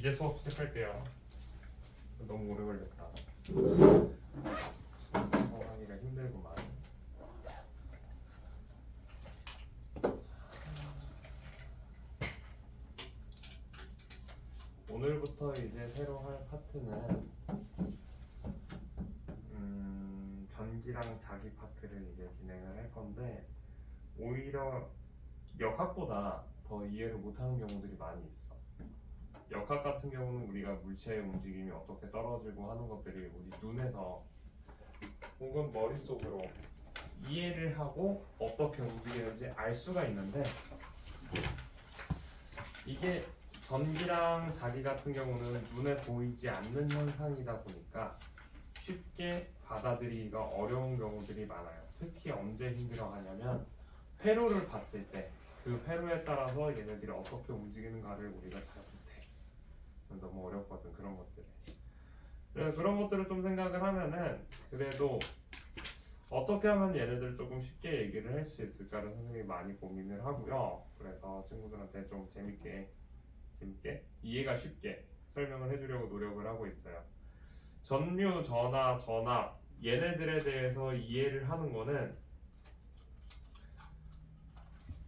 이제 수업 시작할게요. 너무 오래 걸렸다. 수업하기가 힘들구만. 오늘부터 이제 새로 할 파트는 전기랑 자기 파트를 이제 진행을 할 건데, 오히려 역학보다 더 이해를 못하는 경우들이 많이 있어. 역학 같은 경우는 우리가 물체의 움직임이 어떻게 떨어지고 하는 것들이 우리 눈에서 혹은 머릿속으로 이해를 하고 어떻게 움직이는지 알 수가 있는데, 이게 전기랑 자기 같은 경우는 눈에 보이지 않는 현상이다 보니까 쉽게 받아들이기가 어려운 경우들이 많아요. 특히 언제 힘들어하냐면 회로를 봤을 때 그 회로에 따라서 얘네들이 어떻게 움직이는가를 우리가 잘 못해. 너무 어렵거든, 그런 것들이. 그래서 그런 것들을 좀 생각을 하면은 그래도 어떻게 하면 얘네들 조금 쉽게 얘기를 할 수 있을까를 선생님이 많이 고민을 하고요. 그래서 친구들한테 좀 재밌게 이해가 쉽게 설명을 해주려고 노력을 하고 있어요. 전류, 전하, 전압 얘네들에 대해서 이해를 하는 거는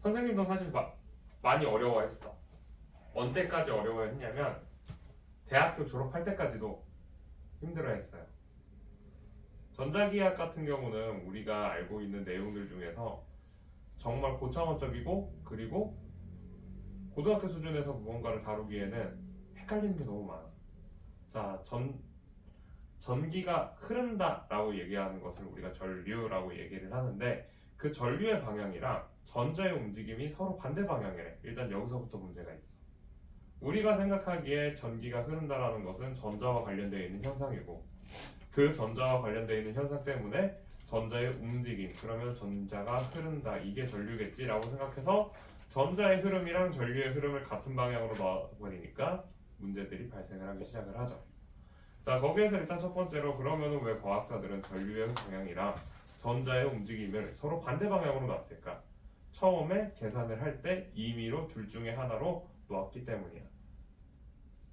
선생님도 사실 많이 어려워했어. 언제까지 어려워했냐면 대학교 졸업할 때까지도 힘들어했어요. 전자기학 같은 경우는 우리가 알고 있는 내용들 중에서 정말 고차원적이고, 그리고 고등학교 수준에서 무언가를 다루기에는 헷갈리는 게 너무 많아. 자, 전기가 흐른다라고 얘기하는 것을 우리가 전류라고 얘기를 하는데, 그 전류의 방향이랑 전자의 움직임이 서로 반대 방향이래. 일단 여기서부터 문제가 있어. 우리가 생각하기에 전기가 흐른다라는 것은 전자와 관련되어 있는 현상이고, 그 전자와 관련되어 있는 현상 때문에 전자의 움직임, 그러면 전자가 흐른다, 이게 전류겠지라고 생각해서 전자의 흐름이랑 전류의 흐름을 같은 방향으로 놔버리니까 문제들이 발생을 하기 시작을 하죠. 자, 거기에서 일단 첫 번째로, 그러면은 왜 과학자들은 전류의 방향이랑 전자의 움직임을 서로 반대 방향으로 놨을까? 처음에 계산을 할 때 임의로 둘 중에 하나로 놓았기 때문이야.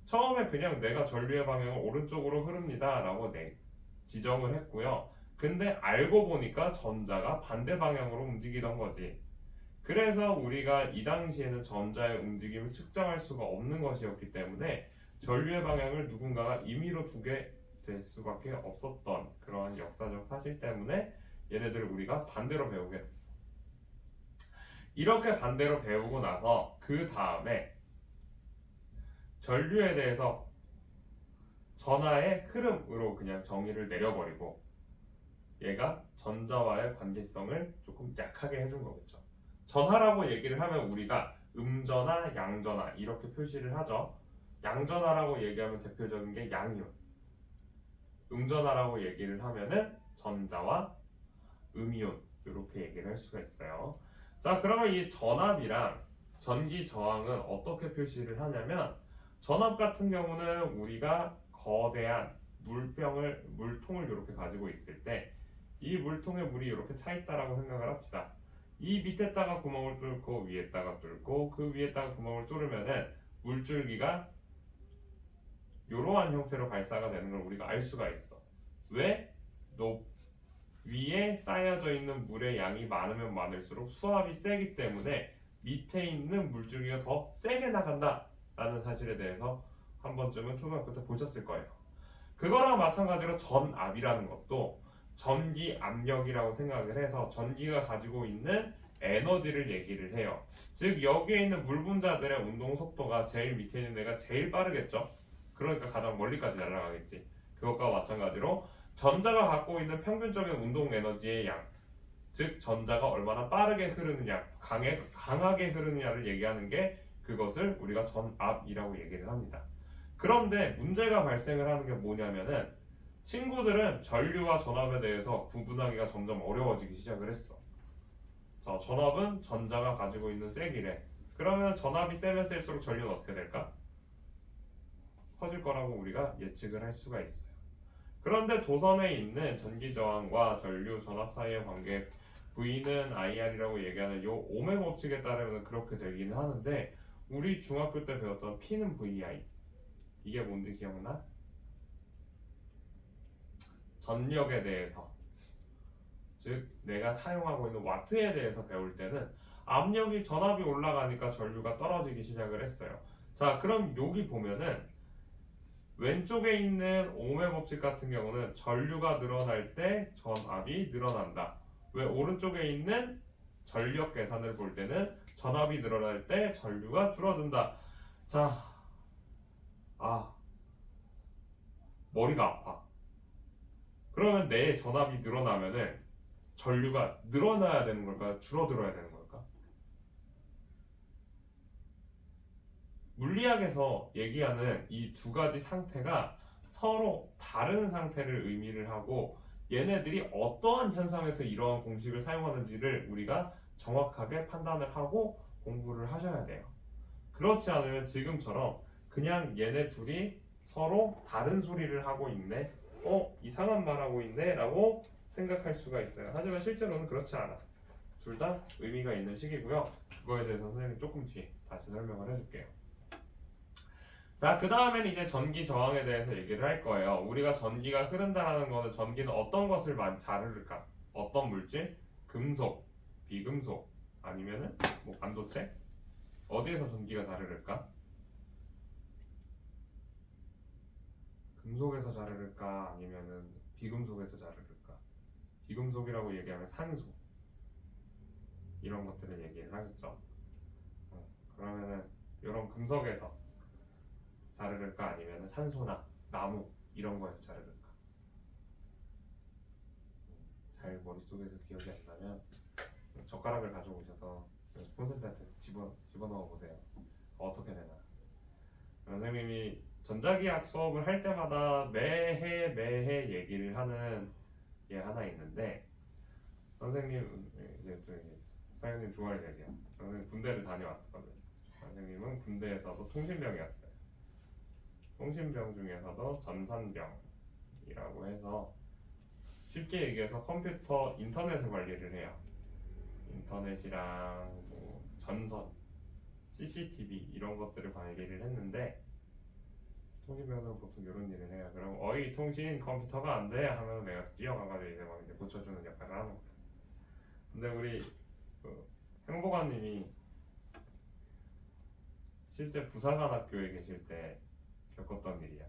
처음에 그냥 내가 전류의 방향을 오른쪽으로 흐릅니다 라고 지정을 했고요. 근데 알고 보니까 전자가 반대 방향으로 움직이던 거지. 그래서 우리가 이 당시에는 전자의 움직임을 측정할 수가 없는 것이었기 때문에 전류의 방향을 누군가가 임의로 두게 될 수밖에 없었던 그러한 역사적 사실 때문에 얘네들을 우리가 반대로 배우게 됐어. 이렇게 반대로 배우고 나서 그 다음에 전류에 대해서 전하의 흐름으로 그냥 정의를 내려버리고 얘가 전자와의 관계성을 조금 약하게 해준 거겠죠. 전하라고 얘기를 하면 우리가 음전하, 양전하 이렇게 표시를 하죠. 양전하라고 얘기하면 대표적인 게 양이온. 음전하라고 얘기를 하면은 전자와 음이온 이렇게 얘기를 할 수가 있어요. 자, 그러면 이 전압이랑 전기 저항은 어떻게 표시를 하냐면, 전압 같은 경우는 우리가 거대한 물통을 이렇게 가지고 있을 때 이 물통에 물이 이렇게 차 있다라고 생각을 합시다. 이 밑에다가 구멍을 뚫고 위에다가 뚫고 그 위에다가 구멍을 뚫으면은 물줄기가 이러한 형태로 발사가 되는 걸 우리가 알 수가 있어. 왜? 위에 쌓여져 있는 물의 양이 많으면 많을수록 수압이 세기 때문에 밑에 있는 물줄기가 더 세게 나간다 라는 사실에 대해서 한 번쯤은 초등학교 때 보셨을 거예요. 그거랑 마찬가지로 전압이라는 것도 전기 압력이라고 생각을 해서 전기가 가지고 있는 에너지를 얘기를 해요. 즉 여기에 있는 물 분자들의 운동 속도가 제일 밑에 있는 애가 제일 빠르겠죠. 그러니까 가장 멀리까지 날아가겠지. 그것과 마찬가지로 전자가 갖고 있는 평균적인 운동 에너지의 양, 즉 전자가 얼마나 빠르게 흐르느냐, 강하게 흐르느냐를 얘기하는 게 그것을 우리가 전압이라고 얘기를 합니다. 그런데 문제가 발생을 하는 게 뭐냐면은 친구들은 전류와 전압에 대해서 구분하기가 점점 어려워지기 시작을 했어. 자, 전압은 전자가 가지고 있는 세기래. 그러면 전압이 세면 셀수록 전류는 어떻게 될까? 커질 거라고 우리가 예측을 할 수가 있어요. 그런데 도선에 있는 전기 저항과 전류 전압 사이의 관계 V는 IR이라고 얘기하는 요 오메 법칙에 따르면 그렇게 되기는 하는데, 우리 중학교 때 배웠던 P는 VI, 이게 뭔지 기억나? 전력에 대해서, 즉 내가 사용하고 있는 와트에 대해서 배울 때는 압력이 전압이 올라가니까 전류가 떨어지기 시작을 했어요. 자, 그럼 여기 보면은 왼쪽에 있는 ohm의 법칙 같은 경우는 전류가 늘어날 때 전압이 늘어난다. 왜 오른쪽에 있는 전력 계산을 볼 때는 전압이 늘어날 때 전류가 줄어든다. 자, 머리가 아파. 그러면 내 전압이 늘어나면은 전류가 늘어나야 되는 걸까? 줄어들어야 되는 걸까? 물리학에서 얘기하는 이 두 가지 상태가 서로 다른 상태를 의미를 하고 얘네들이 어떠한 현상에서 이러한 공식을 사용하는지를 우리가 정확하게 판단을 하고 공부를 하셔야 돼요. 그렇지 않으면 지금처럼 그냥 얘네 둘이 서로 다른 소리를 하고 있네, 이상한 말 하고 있네 라고 생각할 수가 있어요. 하지만 실제로는 그렇지 않아. 둘 다 의미가 있는 식이고요. 그거에 대해서 선생님이 조금 뒤에 다시 설명을 해줄게요. 자, 그 다음에는 이제 전기 저항에 대해서 얘기를 할 거예요. 우리가 전기가 흐른다라는 거는 전기는 어떤 것을 잘 흐를까? 어떤 물질? 금속, 비금속, 아니면은 뭐 반도체? 어디에서 전기가 잘 흐를까? 금속에서 잘 흐를까? 아니면은 비금속에서 잘 흐를까? 비금속이라고 얘기하면 산소 이런 것들을 얘기를 하겠죠. 그러면은 이런 금속에서 잘 흐를까? 아니면은 산소나 나무 이런 거에서 잘 흐를까? 잘 머릿속에서 기억이 안 나면 젓가락을 가져오셔서 콘센트한테 집어넣어 보세요. 어떻게 되나? 선생님이 전자기학 수업을 할 때마다 매해 얘기를 하는 게 하나 있는데, 선생님 이제 사장님 좋아할 얘기야. 저는 군대를 다녀왔거든요. 선생님은 군대에서도 통신병이었어요. 통신병 중에서도 전산병이라고 해서 쉽게 얘기해서 컴퓨터 인터넷을 관리를 해요. 인터넷이랑 뭐 전선, CCTV 이런 것들을 관리를 했는데, 통신병은 보통 이런 일을 해요. 그럼 어이 통신 컴퓨터가 안 돼 하면 내가 뛰어가가지고 이제 막 이제 고쳐주는 역할을 하는 거예요. 근데 우리 행보관님이 실제 부사관 학교에 계실 때 겪었던 일이야.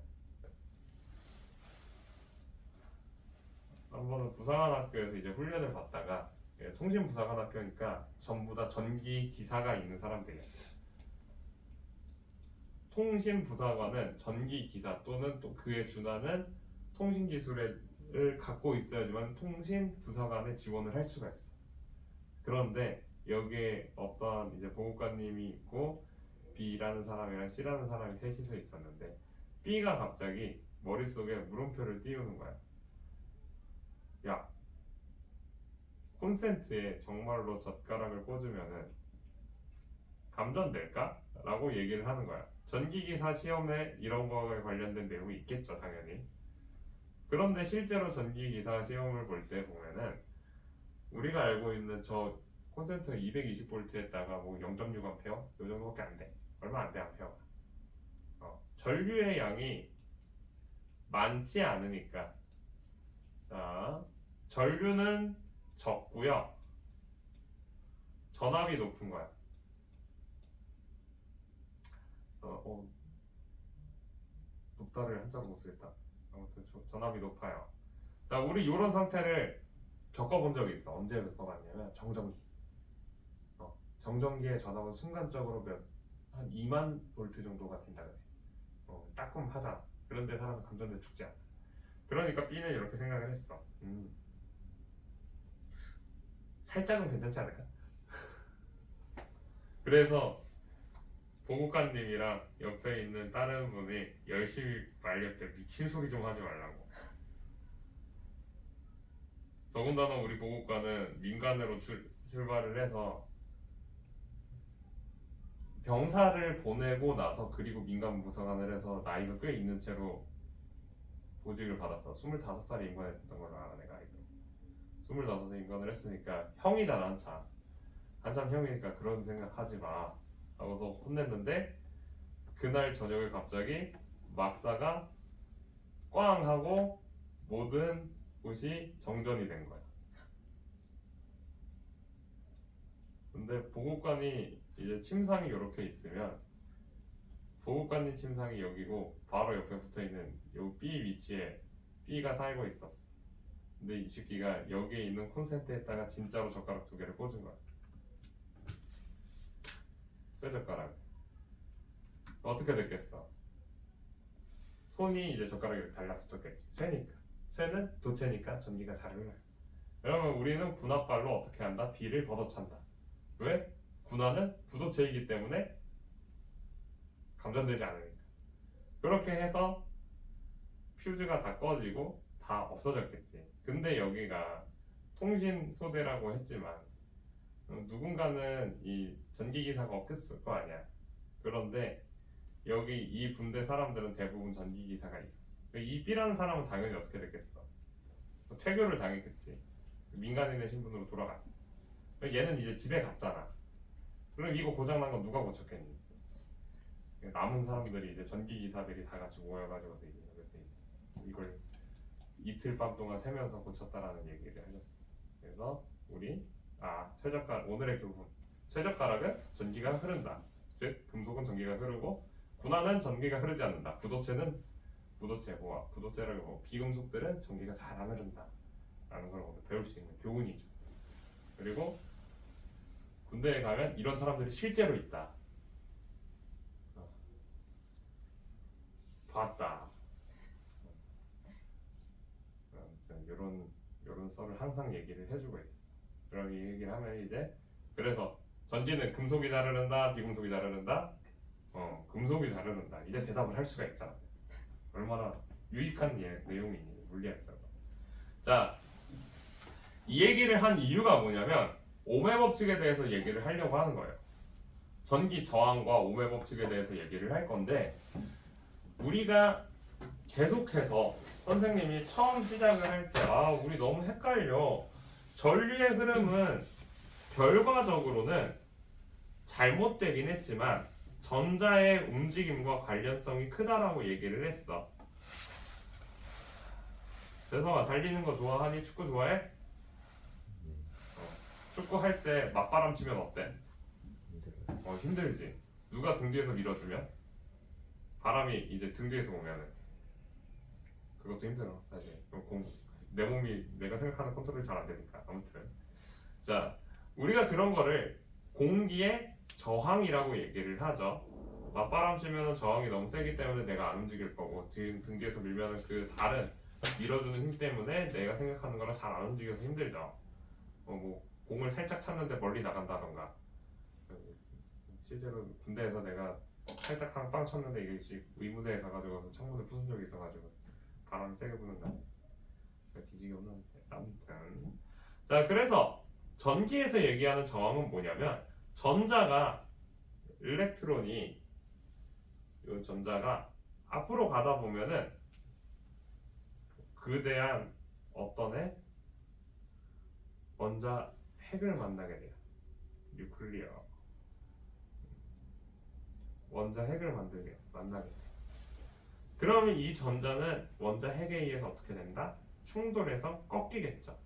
한 번은 부사관 학교에서 이제 훈련을 받다가, 통신 부사관 학교니까 전부 다 전기 기사가 있는 사람들이야. 통신 부사관은 전기 기사 또는 또 그에 준하는 통신 기술을 갖고 있어야지만 통신 부사관에 지원을 할 수가 있어. 그런데 여기에 어떤 이제 보급관님이 있고 B라는 사람이랑 C라는 사람이 셋이서 있었는데, B가 갑자기 머릿속에 물음표를 띄우는 거야. 야, 콘센트에 정말로 젓가락을 꽂으면은 감전될까? 라고 얘기를 하는 거야. 전기기사 시험에 이런 거에 관련된 내용이 있겠죠, 당연히. 그런데 실제로 전기기사 시험을 볼 때 보면은 우리가 알고 있는 저 콘센트가 220V에다가 뭐 0.6A 요 정도밖에 안 돼. 얼마 안 돼, 암페어가. 전류의 양이 많지 않으니까, 자, 전류는 적고요, 전압이 높은 거야. 높다를 한자로 못 쓰겠다. 아무튼 전압이 높아요. 자, 우리 이런 상태를 겪어본 적이 있어. 언제 겪어봤냐면 정전기. 정전기의 전압은 순간적으로 한 2만 볼트 정도가 된다 그래. 따끔하잖아. 그런데 사람은 감전돼 죽지 않아. 그러니까 B는 이렇게 생각을 했어. 살짝은 괜찮지 않을까? 그래서 보급관님이랑 옆에 있는 다른 분이 열심히 말렸대. 미친 소리 좀 하지 말라고. 더군다나 우리 보급관은 민간으로 출발을 해서 병사를 보내고 나서 그리고 민간 부사관을 해서 나이가 꽤 있는 채로 보직을 받았어. 25살에 임관했던 걸로 알아, 내가 알기로. 25세 임관을 했으니까 형이잖아, 한참 형이니까 그런 생각 하지 마 하고서 혼냈는데, 그날 저녁에 갑자기 막사가 꽝 하고 모든 곳이 정전이 된 거야. 근데 보급관이 이제 침상이 이렇게 있으면 보급관님 침상이 여기고 바로 옆에 붙어있는 요 B 위치에 B가 살고 있었어. 근데 이 새끼가 여기에 있는 콘센트에다가 진짜로 젓가락 2개를 꽂은 거야. 쇠젓가락. 어떻게 됐겠어? 손이 이제 젓가락에 이렇게 달라붙었겠지. 쇠니까. 쇠는 도체니까 전기가 잘 흘러요. 그러면 우리는 군합발로 어떻게 한다? B를 걷어찬다. 왜? 군화는 부도체이기 때문에 감전되지 않으니까. 그렇게 해서 퓨즈가 다 꺼지고 다 없어졌겠지. 근데 여기가 통신 소대라고 했지만 누군가는 이 전기기사가 없겠을 거 아니야. 그런데 여기 이 분대 사람들은 대부분 전기기사가 있었어. 이 B라는 사람은 당연히 어떻게 됐겠어? 퇴교를 당했겠지. 민간인의 신분으로 돌아갔어. 얘는 이제 집에 갔잖아. 그럼 이거 고장난 건 누가 고쳤겠니? 남은 사람들이 이제 전기기사들이 다 같이 모여가지고서 이제 그래서 이제 이걸 이틀 밤 동안 새면서 고쳤다라는 얘기를 하셨어. 그래서 우리 쇠젓가락 오늘의 교훈. 쇠젓가락은 전기가 흐른다. 즉 금속은 전기가 흐르고 군화는 전기가 흐르지 않는다. 부도체는 부도체라고 비금속들은 전기가 잘 안 흐른다. 라는 걸 오늘 배울 수 있는 교훈이죠. 그리고 군대에 가면 이런 사람들이 실제로 있다. 봤다. 이런 썰을 항상 얘기를 해주고 있어. 그럼 이 얘기를 하면 이제 그래서 전기는 금속이 잘 흐른다, 비금속이 잘 흐른다. 금속이 잘 흐른다. 이제 대답을 할 수가 있잖아. 얼마나 유익한 내용이니 물리학자가. 자, 이 얘기를 한 이유가 뭐냐면 오메 법칙에 대해서 얘기를 하려고 하는 거예요. 전기 저항과 오메 법칙에 대해서 얘기를 할 건데 우리가 계속해서 선생님이 처음 시작을 할 때 우리 너무 헷갈려. 전류의 흐름은 결과적으로는 잘못되긴 했지만 전자의 움직임과 관련성이 크다라고 얘기를 했어. 재성아 달리는 거 좋아하니? 축구 좋아해? 축구 할 때 맞바람 치면 어때? 힘들지. 누가 등 뒤에서 밀어주면 바람이 이제 등 뒤에서 오면은 그것도 힘들어 사실. 내 몸이 내가 생각하는 컨트롤이 잘 안 되니까. 아무튼 자 우리가 그런 거를 공기의 저항이라고 얘기를 하죠. 맞바람 치면은 저항이 너무 세기 때문에 내가 안 움직일 거고 등 뒤에서 밀면은 그 다른 밀어주는 힘 때문에 내가 생각하는 거랑 잘 안 움직여서 힘들죠. 뭐 공을 살짝 찼는데 멀리 나간다던가. 실제로 군대에서 내가 살짝 빵 쳤는데 이게 의무대에 가가지고 창문을 부순 적이 있어가지고 바람이 세게 부는다. 뒤지게 없는데 아무튼 자 그래서 전기에서 얘기하는 저항은 뭐냐면 전자가 일렉트론이 이 전자가 앞으로 가다 보면은 그대한 어떤 애 원자 핵을 만나게 돼요. 뉴클리어 원자 핵을 만나게 돼요. 그러면 이 전자는 원자 핵에 의해서 어떻게 된다? 충돌해서 꺾이겠죠.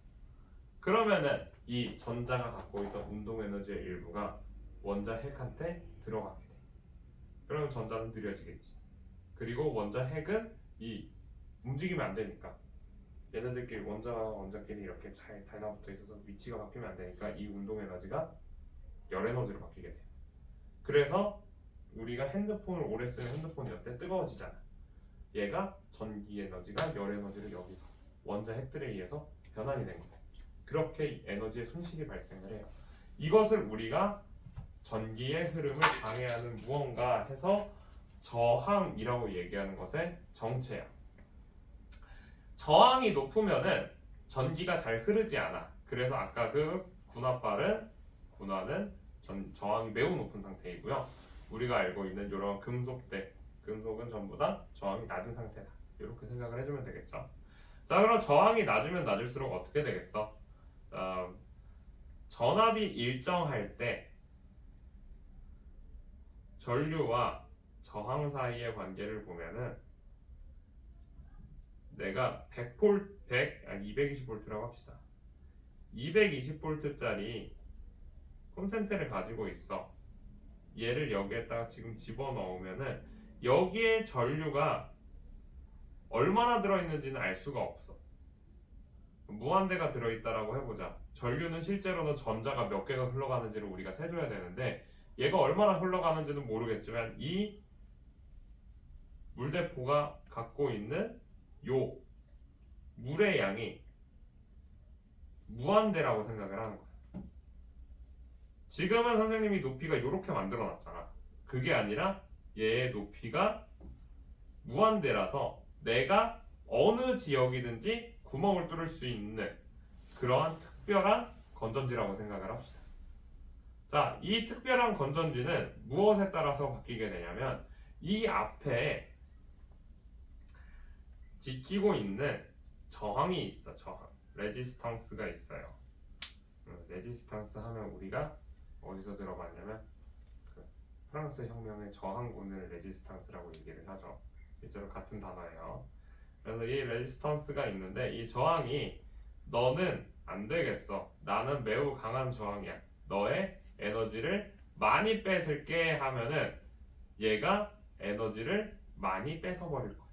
그러면은 이 전자가 갖고 있던 운동 에너지의 일부가 원자 핵한테 들어가게 돼. 그러면 전자는 느려지겠지. 그리고 원자 핵은 이 움직이면 안 되니까 얘네들끼리 원자와 원자끼리 이렇게 잘 달라붙어 있어서 위치가 바뀌면 안 되니까 이 운동 에너지가 열 에너지로 바뀌게 돼. 그래서 우리가 핸드폰을 오래 쓰는 핸드폰이 어때? 뜨거워지잖아. 얘가 전기 에너지가 열 에너지를 여기서 원자 핵들에 의해서 변환이 된 거예요. 그렇게 에너지의 손실이 발생을 해요. 이것을 우리가 전기의 흐름을 방해하는 무언가 해서 저항이라고 얘기하는 것의 정체야. 저항이 높으면은 전기가 잘 흐르지 않아. 그래서 아까 그 군화는 저항이 매우 높은 상태이고요. 우리가 알고 있는 이런 금속은 전부 다 저항이 낮은 상태다. 이렇게 생각을 해주면 되겠죠. 자, 그럼 저항이 낮으면 낮을수록 어떻게 되겠어? 전압이 일정할 때 전류와 저항 사이의 관계를 보면은 내가 220V라고 합시다. 220V짜리 콘센트를 가지고 있어. 얘를 여기에다가 지금 집어넣으면은 여기에 전류가 얼마나 들어있는지는 알 수가 없어. 무한대가 들어있다라고 해보자. 전류는 실제로는 전자가 몇 개가 흘러가는지를 우리가 세줘야 되는데 얘가 얼마나 흘러가는지는 모르겠지만 이 물대포가 갖고 있는 요 물의 양이 무한대라고 생각을 하는 거야. 지금은 선생님이 높이가 이렇게 만들어 놨잖아. 그게 아니라 얘의 높이가 무한대라서 내가 어느 지역이든지 구멍을 뚫을 수 있는 그러한 특별한 건전지라고 생각을 합시다. 자, 이 특별한 건전지는 무엇에 따라서 바뀌게 되냐면 이 앞에 지키고 있는 저항이 있어. 저항, 레지스탕스가 있어요. 레지스탕스 하면 우리가 어디서 들어봤냐면 그 프랑스 혁명의 저항군을 레지스탕스라고 얘기를 하죠. 실제로 같은 단어예요. 그래서 이 레지스탕스가 있는데 이 저항이 너는 안 되겠어. 나는 매우 강한 저항이야. 너의 에너지를 많이 뺏을게 하면은 얘가 에너지를 많이 뺏어버릴 거야.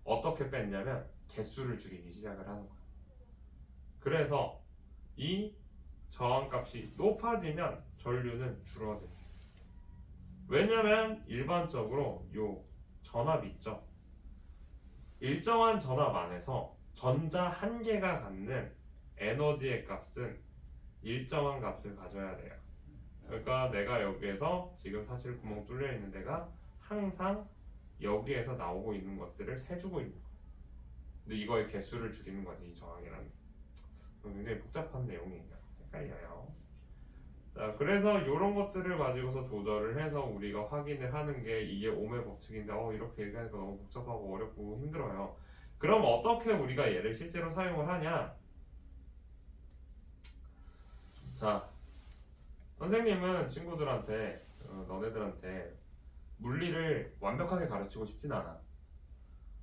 어떻게 뺐냐면 개수를 줄이기 시작을 하는 거야. 그래서 이 저항값이 높아지면 전류는 줄어들어요. 왜냐면 일반적으로 요 전압 있죠. 일정한 전압 안에서 전자 한 개가 갖는 에너지의 값은 일정한 값을 가져야 돼요. 그러니까 내가 여기에서 지금 사실 구멍 뚫려 있는 데가 항상 여기에서 나오고 있는 것들을 세주고 있는 거야. 근데 이거의 개수를 줄이는 거지, 이 저항이라는. 굉장히 복잡한 내용이에요. 헷갈려요. 자, 그래서 이런 것들을 가지고서 조절을 해서 우리가 확인을 하는 게 이게 옴의 법칙인데 이렇게 얘기하니까 너무 복잡하고 어렵고 힘들어요. 그럼 어떻게 우리가 얘를 실제로 사용을 하냐? 자, 선생님은 친구들한테 너네들한테 물리를 완벽하게 가르치고 싶진 않아.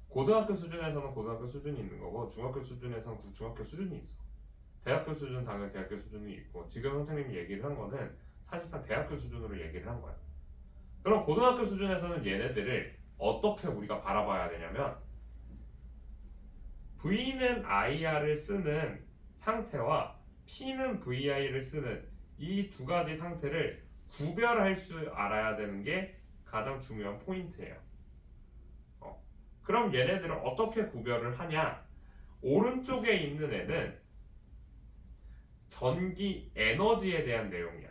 고등학교 수준에서는 고등학교 수준이 있는 거고 중학교 수준에서는 중학교 수준이 있어. 대학교 수준은 당연히 대학교 수준이 있고 지금 선생님이 얘기를 한 거는 사실상 대학교 수준으로 얘기를 한 거야. 그럼 고등학교 수준에서는 얘네들을 어떻게 우리가 바라봐야 되냐면 V는 IR을 쓰는 상태와 P는 VI를 쓰는 이 두 가지 상태를 구별할 줄 알아야 되는 게 가장 중요한 포인트예요. 그럼 얘네들을 어떻게 구별을 하냐? 오른쪽에 있는 애는 전기 에너지에 대한 내용이야.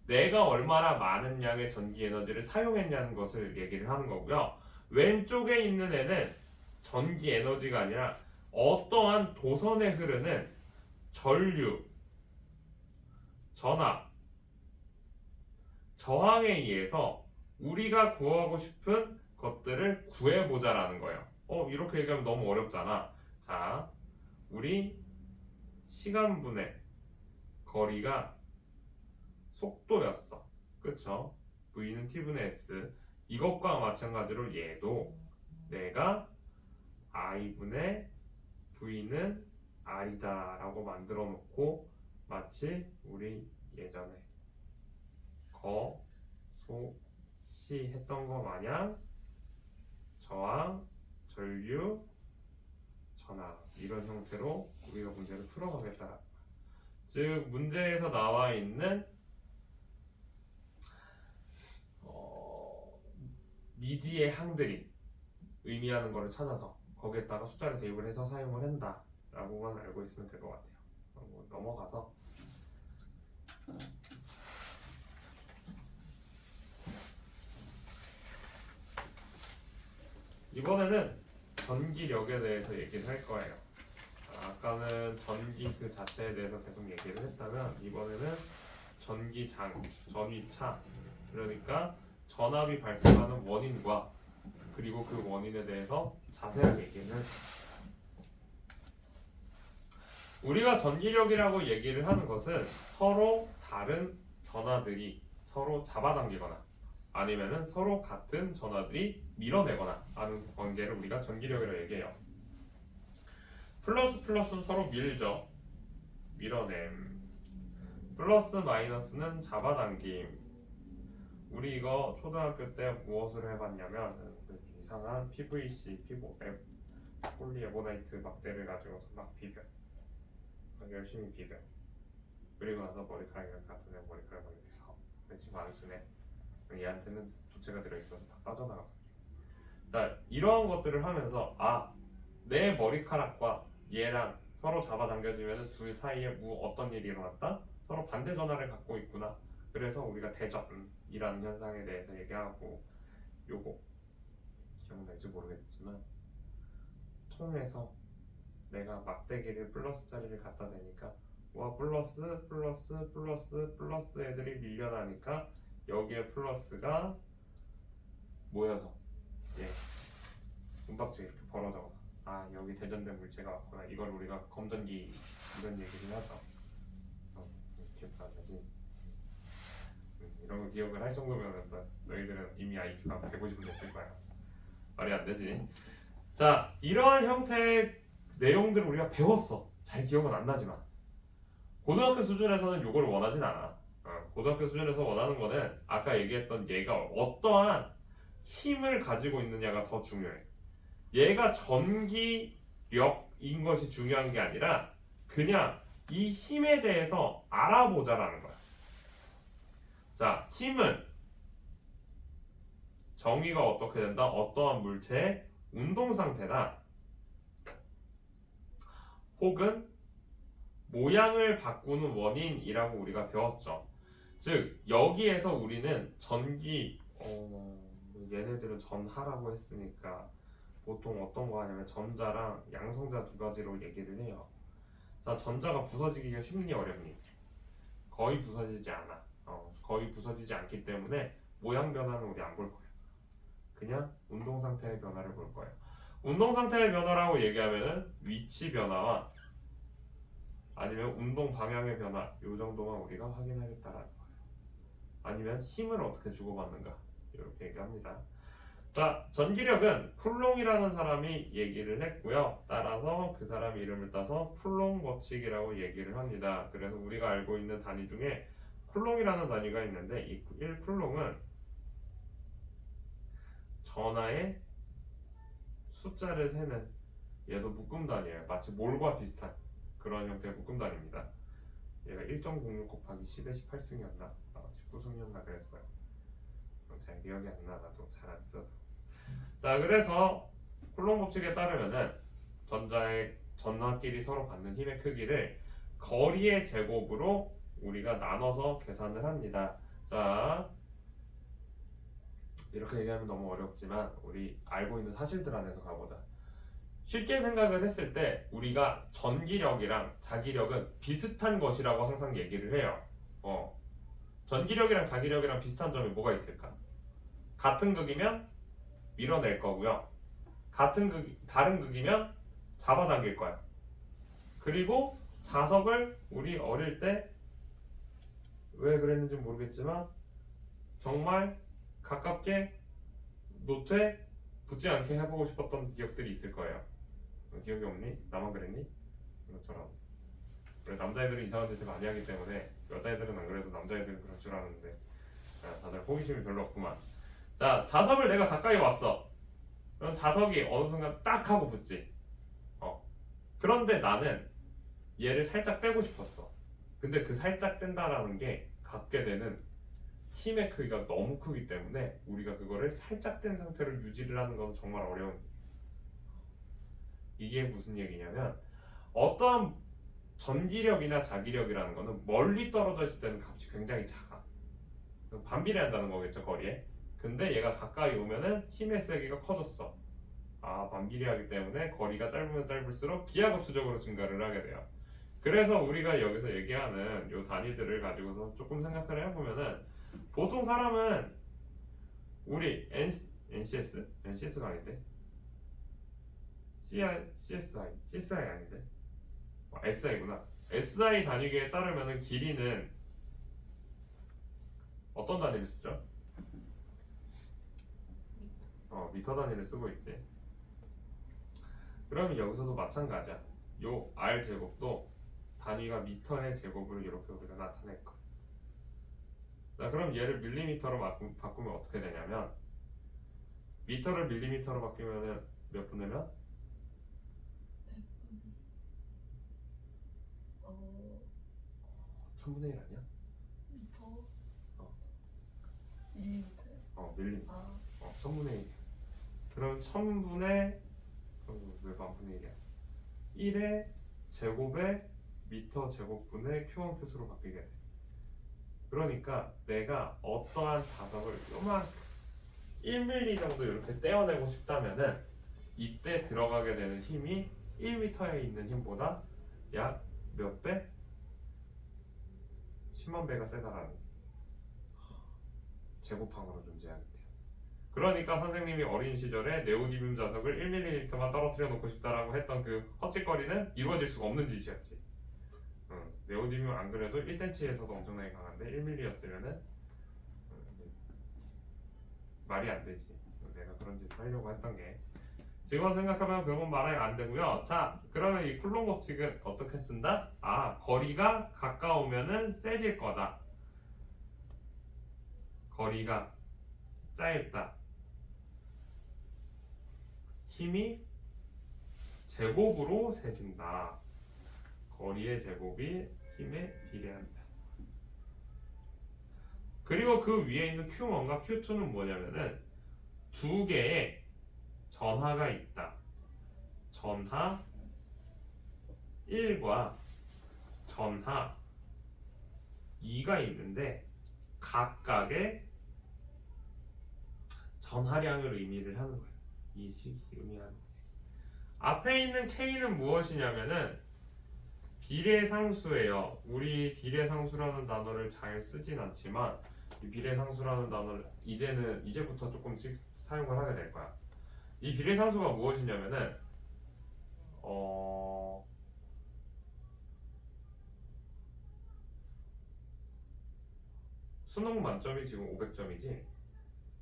내가 얼마나 많은 양의 전기 에너지를 사용했냐는 것을 얘기를 하는 거고요. 왼쪽에 있는 애는 전기 에너지가 아니라 어떠한 도선에 흐르는 전류, 전압, 저항에 의해서 우리가 구하고 싶은 것들을 구해보자라는 거예요. 이렇게 얘기하면 너무 어렵잖아. 자, 우리 시간분의 거리가 속도였어. 그쵸? V는 T분의 S. 이것과 마찬가지로 얘도 내가 I분의 V는 R이다 라고 만들어 놓고 마치 우리 예전에 거, 소, 시 했던 거 마냥 저항, 전류, 전압 이런 형태로 우리가 문제를 풀어가겠다. 즉 문제에서 나와 있는 미지의 항들이 의미하는 것을 찾아서 거기에다가 숫자를 대입을 해서 사용을 한다 라고만 알고 있으면 될 것 같아요. 넘어가서 이번에는 전기력에 대해서 얘기를 할 거예요. 아까는 전기 그 자체에 대해서 계속 얘기를 했다면 이번에는 전기장, 전위차 그러니까 전압이 발생하는 원인과 그리고 그 원인에 대해서 자세하게 얘기를 할 거예요. 우리가 전기력이라고 얘기를 하는 것은 서로 다른 전하들이 서로 잡아당기거나 아니면은 서로 같은 전하들이 밀어내거나 하는 관계를 우리가 전기력이라고 얘기해요. 플러스 플러스는 서로 밀죠. 밀어냄. 플러스 마이너스는 잡아당김. 우리 이거 초등학교 때 무엇을 해봤냐면 그 이상한 PVC, 폴리에보나이트 막대를 가지고서 막 비벼. 열심히 비벼. 그리고 나서 머리카락이랑 같은 애 머리카락을 이렇게 서. 근데 지금 안 쓰네. 얘한테는 도체가 들어있어서 다 빠져나가서. 자, 이러한 것들을 하면서 내 머리카락과 얘랑 서로 잡아당겨지면 둘 사이에 어떤 일이 일어났다? 서로 반대 전화를 갖고 있구나. 그래서 우리가 대전이라는 현상에 대해서 얘기하고, 요거 기억날지 모르겠지만 통해서 내가 막대기를 플러스 자리를 갖다 대니까 플러스 플러스 플러스 플러스 애들이 밀려나니까 여기에 플러스가 모여서 문박지가 이렇게 벌어져. 여기 대전된 물체가 왔구나. 이걸 우리가 검전기 이런 얘기를 하죠. 기억도 안 나지? 이런 거 기억을 할 정도면 너희들은 이미 IQ가 150은 됐을 거야. 말이 안 되지. 자, 이러한 형태의 내용들을 우리가 배웠어. 잘 기억은 안 나지만 고등학교 수준에서는 요걸 원하진 않아. 고등학교 수준에서 원하는 거는 아까 얘기했던 얘가 어떠한 힘을 가지고 있느냐가 더 중요해. 얘가 전기력인 것이 중요한 게 아니라 그냥 이 힘에 대해서 알아보자라는 거야. 자, 힘은 정의가 어떻게 된다? 어떠한 물체의 운동 상태나 혹은 모양을 바꾸는 원인이라고 우리가 배웠죠. 즉 여기에서 우리는 얘네들은 전하라고 했으니까 보통 어떤 거 하냐면 전자랑 양성자 두 가지로 얘기를 해요. 자, 전자가 부서지기가 쉽니 어렵니? 거의 부서지지 않아. 거의 부서지지 않기 때문에 모양 변화는 우리 안 볼 거예요. 그냥 운동 상태의 변화를 볼 거예요. 운동 상태의 변화라고 얘기하면은 위치 변화와 아니면 운동 방향의 변화 이 정도만 우리가 확인하겠다라는 거예요. 아니면 힘을 어떻게 주고받는가 이렇게 얘기합니다. 자, 전기력은 쿨롱이라는 사람이 얘기를 했고요. 따라서 그 사람 이름을 따서 쿨롱 법칙이라고 얘기를 합니다. 그래서 우리가 알고 있는 단위 중에 쿨롱이라는 단위가 있는데 이 1쿨롱은 전하의 숫자를 세는 얘도 묶음 단위예요. 마치 몰과 비슷한 그런 형태의 묶음 단위입니다. 얘가 1.06 곱하기 10의 18승이었나? 19승이었나 그랬어요. 잘 기억이 안 나. 나도 잘 안 써. 자, 그래서 쿨롱 법칙에 따르면은 전하끼리 서로 받는 힘의 크기를 거리의 제곱으로 우리가 나눠서 계산을 합니다. 자, 이렇게 얘기하면 너무 어렵지만 우리 알고 있는 사실들 안에서 가보자. 쉽게 생각을 했을 때 우리가 전기력이랑 자기력은 비슷한 것이라고 항상 얘기를 해요. 전기력이랑 자기력이랑 비슷한 점이 뭐가 있을까? 같은 극이면 밀어낼 거고요. 다른 극이면 잡아당길 거야. 그리고 자석을 우리 어릴 때 왜 그랬는지 모르겠지만 정말 가깝게 노트에 붙지 않게 해보고 싶었던 기억들이 있을 거예요. 기억이 없니? 나만 그랬니? 이것처럼. 남자애들은 이상한 짓을 많이 하기 때문에 여자애들은 안 그래도 남자애들은 그럴 줄 아는데 다들 호기심이 별로 없구만. 자, 자석을 내가 가까이 왔어. 그럼 자석이 어느 순간 딱 하고 붙지. 그런데 나는 얘를 살짝 떼고 싶었어. 근데 그 살짝 뗀다라는 게 갖게 되는 힘의 크기가 너무 크기 때문에 우리가 그거를 살짝 뗀 상태로 유지를 하는 건 정말 어려운. 이게 무슨 얘기냐면 어떠한 전기력이나 자기력이라는 거는 멀리 떨어져 있을 때는 값이 굉장히 작아. 반비례한다는 거겠죠, 거리에. 근데 얘가 가까이 오면은 힘의 세기가 커졌어. 반비례하기 때문에 거리가 짧으면 짧을수록 기하급수적으로 증가를 하게 돼요. 그래서 우리가 여기서 얘기하는 요 단위들을 가지고서 조금 생각을 해보면은 보통 사람은 우리 NCS가 아닌데 CSI 아닌데 SI구나. SI 단위계에 따르면은 길이는 어떤 단위를 쓰죠? 미터 단위를 쓰고 있지. 그러면 여기서도 마찬가지야. 요 R 제곱도 단위가 미터의 제곱으로 이렇게 우리가 나타낼 거야. 자, 그럼 얘를 밀리미터로 바꾸면 어떻게 되냐면 미터를 밀리미터로 바뀌면은 몇 분의 몇? 1000분의 1 아니야? 미터? 어. 밀리미터요? 밀리미터. 아, 1000분의 1. 그럼 1000분의 왜 반분의 1이야? 1의 제곱에 미터 제곱분의 Q1 Q2로 바뀌게 돼. 그러니까 내가 어떠한 자석을 요만큼 1mm 정도 이렇게 떼어내고 싶다면은 이때 들어가게 되는 힘이 1m에 있는 힘보다 약 몇 배? 10만 배가 세다라는 제곱항으로 존재하게 돼요. 그러니까 선생님이 어린 시절에 네오디뷴 자석을 1mm만 떨어뜨려 놓고 싶다라고 했던 그 헛짓거리는 이루어질 수가 없는 짓이었지. 네오디뷴 안 그래도 1cm에서도 엄청나게 강한데 1mm였으면은 말이 안 되지. 내가 그런 짓을 하려고 했던 게. 지금 생각하면 그건 말이 안 되고요. 자, 그러면 이 쿨롱 법칙은 어떻게 쓴다? 거리가 가까우면은 세질 거다. 거리가 짧다. 힘이 제곱으로 세진다. 거리의 제곱이 힘에 비례한다. 그리고 그 위에 있는 Q1과 Q2는 뭐냐면은 두 개의 전하가 있다. 전하 1과 전하 2가 있는데 각각의 전하량을 의미를 하는 거예요. 이 식이 의미하는 거예요. 앞에 있는 K는 무엇이냐면은 비례상수예요. 우리 비례상수라는 단어를 잘 쓰진 않지만 이 비례상수라는 단어를 이제부터 조금씩 사용을 하게 될 거야. 이 비례상수가 무엇이냐면은 수능 만점이 지금 500점이지?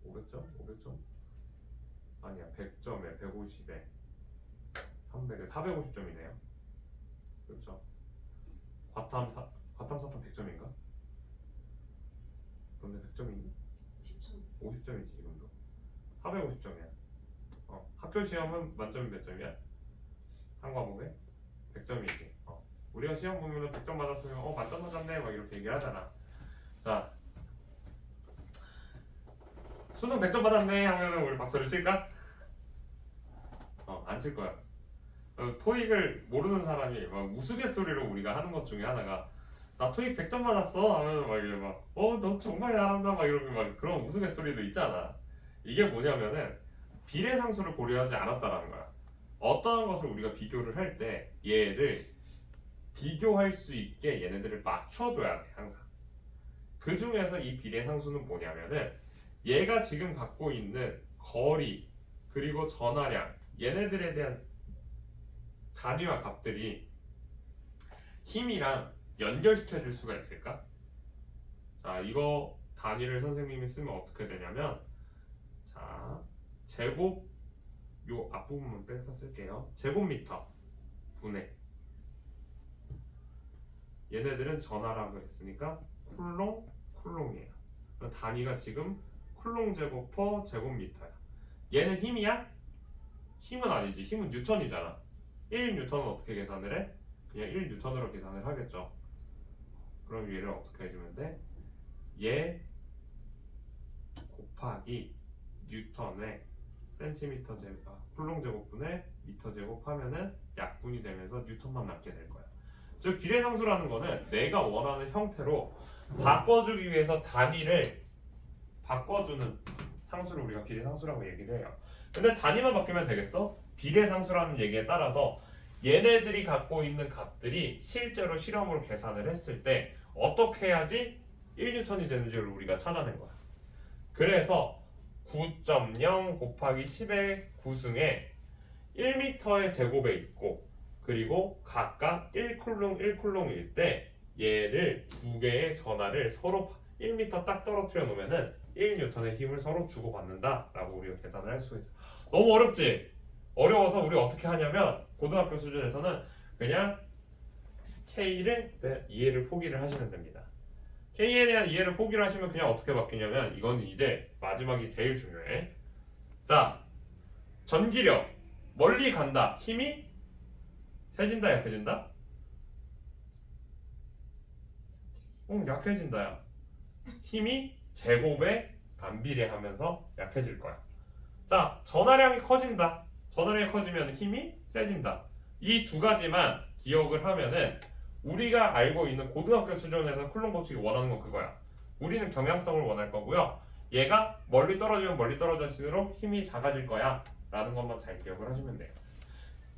500점? 500점? 아니야, 100점에 150에 300에 450점이네요. 그렇죠? 과탐 사탐 100점인가? 근데 100점이니? 50점이지 지금도. 450점이야. 학교 시험은 만점이 몇 점이야? 한 과목에 100점이지. 우리가 시험 보면은 100점 맞았으면 만점 맞았네 막 이렇게 얘기를 하잖아. 자, 수능 100점 받았네 하면은 우리 박수를 칠까? 안 칠 거야. 토익을 모르는 사람이 막 우스갯소리로 우리가 하는 것 중에 하나가 나 토익 100점 맞았어 하면 막 이게 너 정말 잘한다 막 이러고 막 그런 우스갯소리도 있잖아. 이게 뭐냐면은 비례상수를 고려하지 않았다라는 거야. 어떠한 것을 우리가 비교를 할 때 얘를 비교할 수 있게 얘네들을 맞춰줘야 돼 항상. 그 중에서 이 비례상수는 뭐냐면은 얘가 지금 갖고 있는 거리 그리고 전하량 얘네들에 대한 단위와 값들이 힘이랑 연결시켜 줄 수가 있을까? 자, 이거 단위를 선생님이 쓰면 어떻게 되냐면 자, 제곱 요 앞부분만 빼서 쓸게요. 제곱미터 분의 얘네들은 전하라고 했으니까 쿨롱이에요. 단위가 지금 쿨롱 제곱 퍼 제곱미터야. 얘는 힘이야? 힘은 아니지. 힘은 뉴턴이잖아. 1뉴턴은 어떻게 계산을 해? 그냥 1뉴턴으로 계산을 하겠죠. 그럼 얘를 어떻게 해주면 돼? 얘 곱하기 뉴턴에 센티미터 제곱, 쿨롱 제곱분의 미터 제곱 하면은 약분이 되면서 뉴턴만 남게 될 거야. 즉 비례상수라는 거는 내가 원하는 형태로 바꿔주기 위해서 단위를 바꿔주는 상수를 우리가 비례상수라고 얘기를 해요. 근데 단위만 바뀌면 되겠어? 비례상수라는 얘기에 따라서 얘네들이 갖고 있는 값들이 실제로 실험으로 계산을 했을 때 어떻게 해야지 1뉴턴이 되는지를 우리가 찾아낸 거야. 그래서 9.0 곱하기 10의 9승에 1m의 제곱에 있고 그리고 각각 1쿨롱 1쿨롱일 때 얘를 두 개의 전하를 서로 1m 딱 떨어뜨려 놓으면은 1뉴턴의 힘을 서로 주고받는다 라고 우리가 계산을 할 수 있어. 너무 어렵지? 어려워서 우리 어떻게 하냐면 고등학교 수준에서는 그냥 K를 이해를 포기를 하시면 됩니다. K에 대한 이해를 포기를 하시면 그냥 어떻게 바뀌냐면 이건 이제 마지막이 제일 중요해. 자, 전기력 멀리 간다. 힘이 세진다 약해진다? 약해진다야. 힘이 제곱에 반비례하면서 약해질 거야. 자, 전하량이 커진다. 전하량이 커지면 힘이 세진다. 이 두 가지만 기억을 하면은 우리가 알고 있는 고등학교 수준에서 쿨롱 법칙이 원하는 건 그거야. 우리는 경향성을 원할 거고요. 얘가 멀리 떨어지면 멀리 떨어질수록 힘이 작아질 거야 라는 것만 잘 기억을 하시면 돼요.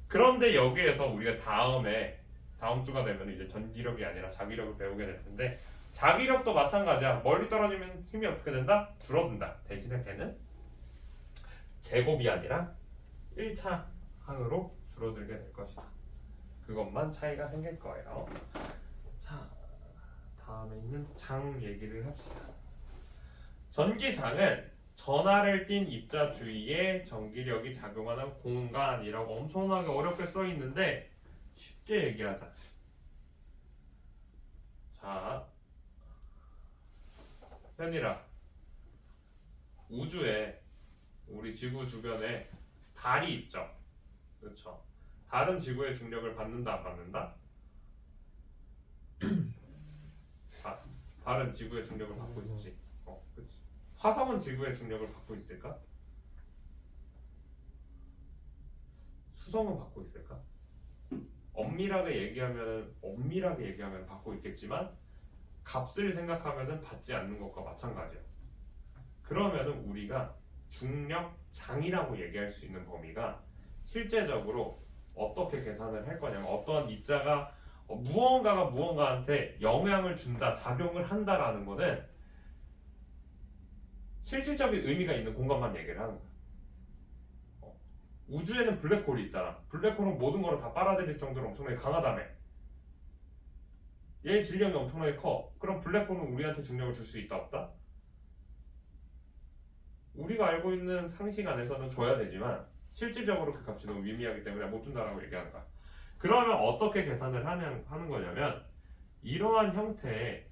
그런데 여기에서 우리가 다음 주가 되면 이제 전기력이 아니라 자기력을 배우게 될 텐데, 자기력도 마찬가지야. 멀리 떨어지면 힘이 어떻게 된다? 줄어든다. 대신에 걔는 제곱이 아니라 1차 항으로 줄어들게 될 것이다. 그것만 차이가 생길 거예요. 자, 다음에 있는 장 얘기를 합시다. 전기장은 전하를 띤 입자 주위에 전기력이 작용하는 공간이라고 엄청나게 어렵게 써 있는데 쉽게 얘기하자. 자, 현이라, 우주에 우리 지구 주변에 달이 있죠. 그렇죠? 달은 지구의 중력을 받는다 안 받는다? 달은 지구의 중력을 받고 있지. 그렇지. 화성은 지구의 중력을 받고 있을까? 수성은 받고 있을까? 엄밀하게 얘기하면 받고 있겠지만 값을 생각하면은 받지 않는 것과 마찬가지야. 그러면은 우리가 중력장이라고 얘기할 수 있는 범위가 실제적으로 어떻게 계산을 할 거냐면, 어떠한 입자가 무언가가 무언가한테 영향을 준다, 작용을 한다라는 거는 실질적인 의미가 있는 공간만 얘기를 하는 거야. 우주에는 블랙홀이 있잖아. 블랙홀은 모든 거를 다 빨아들일 정도로 엄청나게 강하다며. 얘의 질량이 엄청나게 커. 그럼 블랙홀은 우리한테 중력을 줄 수 있다 없다? 우리가 알고 있는 상식 안에서는 줘야 되지만 실질적으로 그 값이 너무 미미하기 때문에 못 준다라고 얘기하는 거야. 그러면 어떻게 계산을 하는 거냐면, 이러한 형태의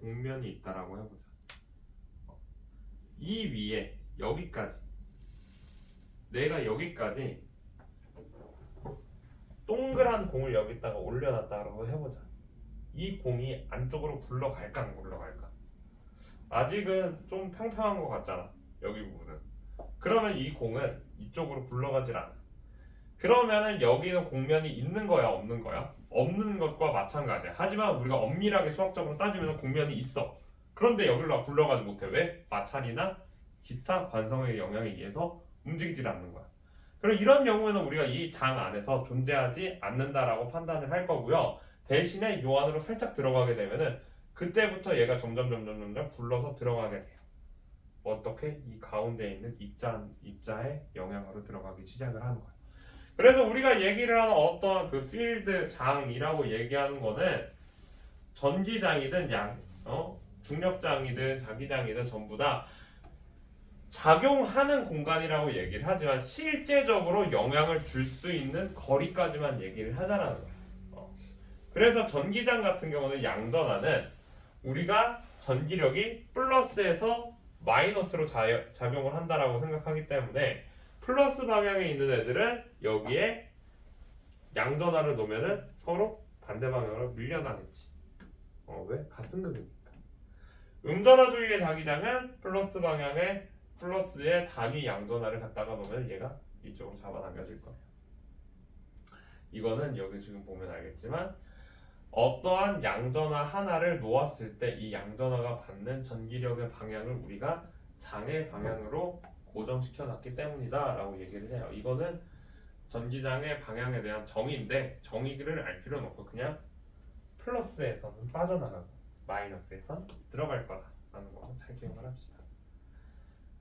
공면이 있다라고 해보자. 이 위에 여기까지, 내가 여기까지 동그란 공을 여기다가 올려놨다라고 해보자. 이 공이 안쪽으로 굴러갈까 안 굴러갈까? 아직은 좀 평평한 것 같잖아, 여기 부분은. 그러면 이 공은 이쪽으로 굴러가질 않아. 그러면은 여기는 공면이 있는 거야 없는 거야? 없는 것과 마찬가지야. 하지만 우리가 엄밀하게 수학적으로 따지면 공면이 있어. 그런데 여기로 굴러가지 못해. 왜? 마찰이나 기타 관성의 영향에 의해서 움직이질 않는 거야. 그럼 이런 경우에는 우리가 이 장 안에서 존재하지 않는다라고 판단을 할 거고요. 대신에 요 안으로 살짝 들어가게 되면은 그때부터 얘가 점점 굴러서 들어가게 돼요. 어떻게? 이 가운데 있는 입자의 영향으로 들어가기 시작을 하는 거예요. 그래서 우리가 얘기를 하는 어떤 그 필드 장이라고 얘기하는 거는 전기장이든 중력장이든 자기장이든 전부 다 작용하는 공간이라고 얘기를 하지만 실제적으로 영향을 줄 수 있는 거리까지만 얘기를 하자라는 거예요. 그래서 전기장 같은 경우는 양전하는 우리가 전기력이 플러스에서 마이너스로 작용을 한다라고 생각하기 때문에 플러스 방향에 있는 애들은 여기에 양전하를 놓으면은 서로 반대 방향으로 밀려나겠지. 왜? 같은 극이니까. 음전하 주위의 자기장은 플러스 방향에 플러스에 단위 양전하를 갖다가 놓으면 얘가 이쪽으로 잡아당겨질 거예요. 이거는 여기 지금 보면 알겠지만 어떠한 양전하 하나를 놓았을 때 이 양전하가 받는 전기력의 방향을 우리가 장의 방향으로 고정시켜 놨기 때문이다 라고 얘기를 해요. 이거는 전기장의 방향에 대한 정의인데 정의를 알 필요는 없고 그냥 플러스에서는 빠져나가고 마이너스에선 들어갈 거다라는 거 잘 기억을 합시다.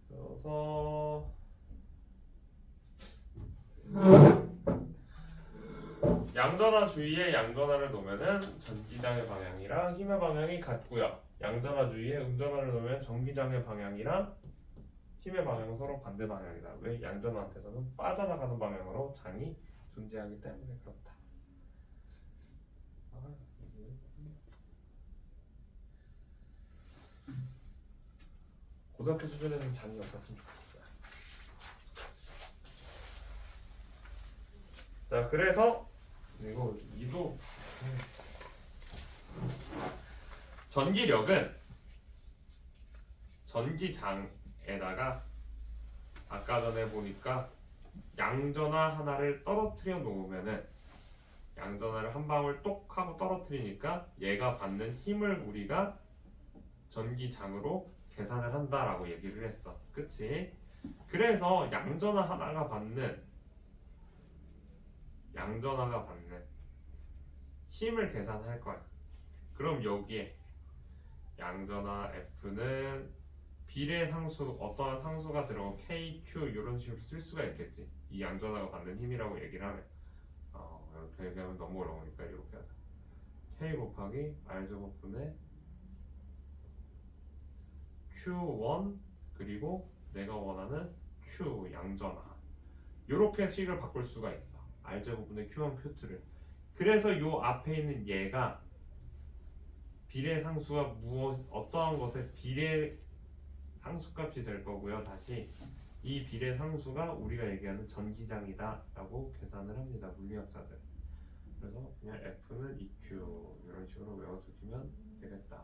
그래서 양전하 주위에 양전하를 놓으면은 전기장의 방향이랑 힘의 방향이 같고요. 양전하 주위에 음전하를 놓으면 전기장의 방향이랑 힘의 방향은 서로 반대 방향이다. 왜? 양전한테서는 빠져나가는 방향으로 장이 존재하기 때문에 그렇다. 고등학교 수준에는 장이 없었으면 좋겠어요. 자, 그래서 이거 이도 전기력은 전기장에다가 아까 전에 보니까 양전화 하나를 떨어뜨려 놓으면은 양전화를 한 방울 똑 하고 떨어뜨리니까 얘가 받는 힘을 우리가 전기장으로 계산을 한다라고 얘기를 했어. 그치? 그래서 양전화가 받는 힘을 계산할 거야. 그럼 여기에 양전화 F는 비례상수 어떠한 상수가 들어간 K, Q 이런 식으로 쓸 수가 있겠지. 이 양전화가 받는 힘이라고 얘기를 하면 이렇게 얘기하면 너무 어려우니까 이렇게 하자. K 곱하기 R제곱분의 Q1 그리고 내가 원하는 Q 양전화 이렇게 식을 바꿀 수가 있어. R제곱분의 Q1, Q2를. 그래서 요 앞에 있는 얘가 비례상수가 어떠한 것의 비례상수값이 될 거고요. 다시 이 비례상수가 우리가 얘기하는 전기장이다 라고 계산을 합니다. 물리학자들. 그래서 그냥 F는 EQ 이런 식으로 외워두시면 되겠다.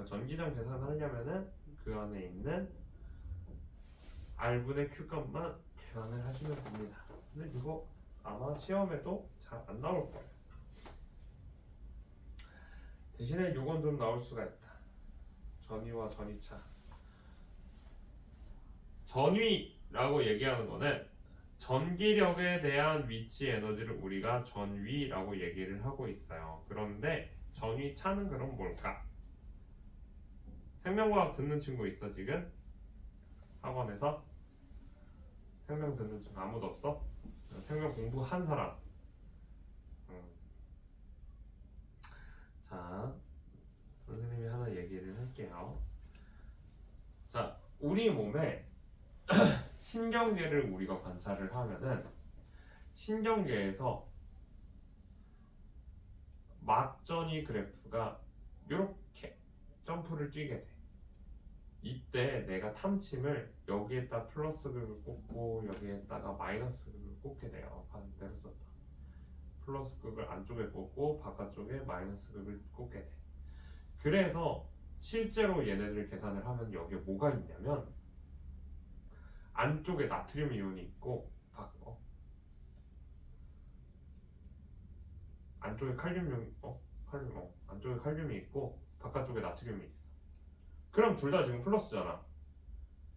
전기장 계산을 하려면은 그 안에 있는 R분의 Q 값만 계산을 하시면 됩니다. 근데 이거 아마 시험에도 잘 안 나올 거예요. 대신에 요건 좀 나올 수가 있다. 전위와 전위차. 전위라고 얘기하는 거는 전기력에 대한 위치 에너지를 우리가 전위라고 얘기를 하고 있어요. 그런데 전위차는 그럼 뭘까? 생명과학 듣는 친구 있어 지금? 학원에서? 생명 듣는 친구 아무도 없어? 생명 공부한 사람. 자, 선생님이 하나 얘기를 할게요. 자, 우리 몸에 신경계를 우리가 관찰을 하면은 신경계에서 막전이 그래프가 이렇게 점프를 뛰게 돼. 이때 내가 탐침을 여기에다 플러스 극을 꽂고 여기에다가 마이너스 극을 꽂게 돼요. 반대로 썼다. 플러스 극을 안쪽에 꽂고 바깥쪽에 마이너스 극을 꽂게 돼. 그래서 실제로 얘네들 계산을 하면 여기에 뭐가 있냐면 안쪽에 나트륨 이온이 있고 안쪽에 안쪽에 칼륨이 있고 바깥쪽에 나트륨이 있어. 그럼 둘 다 지금 플러스잖아.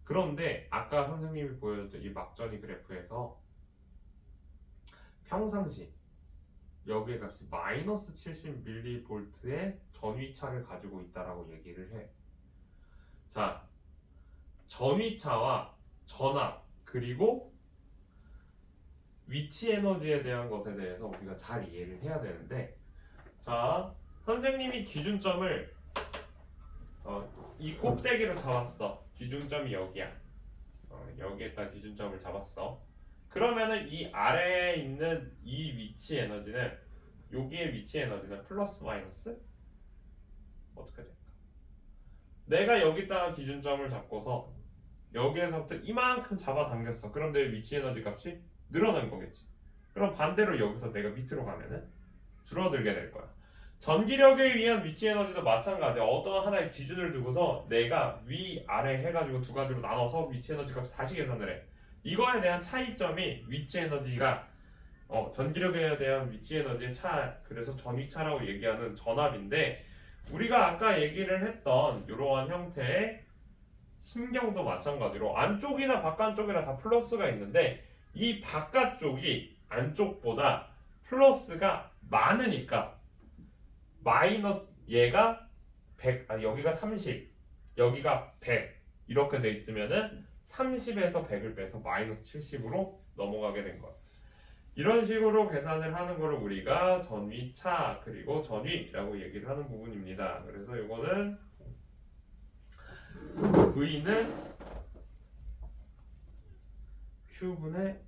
그런데 아까 선생님이 보여줬던 이 막전이 그래프에서 평상시 여기의 값이 마이너스 70mV의 전위차를 가지고 있다라고 얘기를 해. 자, 전위차와 전압 그리고 위치 에너지에 대한 것에 대해서 우리가 잘 이해를 해야 되는데, 자, 선생님이 기준점을 이 꼭대기를 잡았어. 기준점이 여기야. 여기에다 기준점을 잡았어. 그러면은 이 아래에 있는 이 위치 에너지는 여기의 위치 에너지는 플러스 마이너스 어떻게 될까? 내가 여기다가 기준점을 잡고서 여기에서부터 이만큼 잡아당겼어. 그럼 내 위치 에너지 값이 늘어난 거겠지. 그럼 반대로 여기서 내가 밑으로 가면은 줄어들게 될 거야. 전기력에 의한 위치 에너지도 마찬가지야. 어떤 하나의 기준을 두고서 내가 위, 아래 해가지고 두 가지로 나눠서 위치 에너지 값을 다시 계산을 해. 이거에 대한 차이점이 위치 에너지가 전기력에 대한 위치 에너지의 차, 그래서 전위차라고 얘기하는 전압인데, 우리가 아까 얘기를 했던 이러한 형태의 신경도 마찬가지로 안쪽이나 바깥쪽이나 다 플러스가 있는데 이 바깥쪽이 안쪽보다 플러스가 많으니까 마이너스 얘가 100, 아니 여기가 30, 여기가 100 이렇게 돼 있으면은 30에서 100을 빼서 마이너스 70으로 넘어가게 된 거야. 이런 식으로 계산을 하는 거를 우리가 전위차 그리고 전위라고 얘기를 하는 부분입니다. 그래서 이거는 V는 Q분의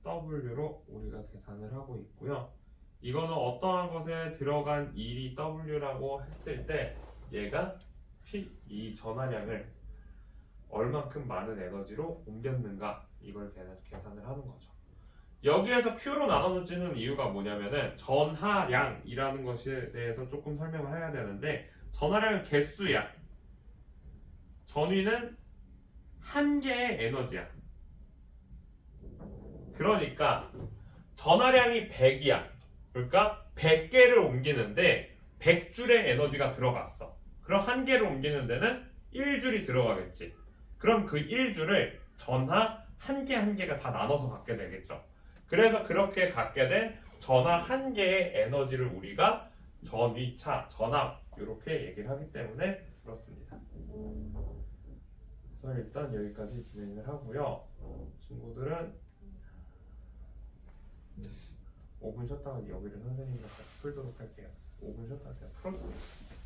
W로 우리가 계산을 하고 있고요. 이거는 어떠한 것에 들어간 일이 W라고 했을 때 얘가 이 전하량을 얼만큼 많은 에너지로 옮겼는가 이걸 계산을 하는 거죠. 여기에서 Q로 나눠서 찌는 이유가 뭐냐면은 전하량이라는 것에 대해서 조금 설명을 해야 되는데 전하량은 개수야. 전위는 한 개의 에너지야. 그러니까 전하량이 100이야. 그러니까 100개를 옮기는데 100줄의 에너지가 들어갔어. 그럼 한 개를 옮기는 데는 1줄이 들어가겠지. 그럼 그 1줄을 전하 한 개 한 개가 다 나눠서 갖게 되겠죠. 그래서 그렇게 갖게 된 전하 한 개의 에너지를 우리가 전위차, 전압 이렇게 얘기를 하기 때문에 그렇습니다. 그래서 일단 여기까지 진행을 하고요. 친구들은 5분 쉬었다가 여기를 선생님과 같이 풀도록 할게요. 5분 쉬었다가 그냥 풀어주세요.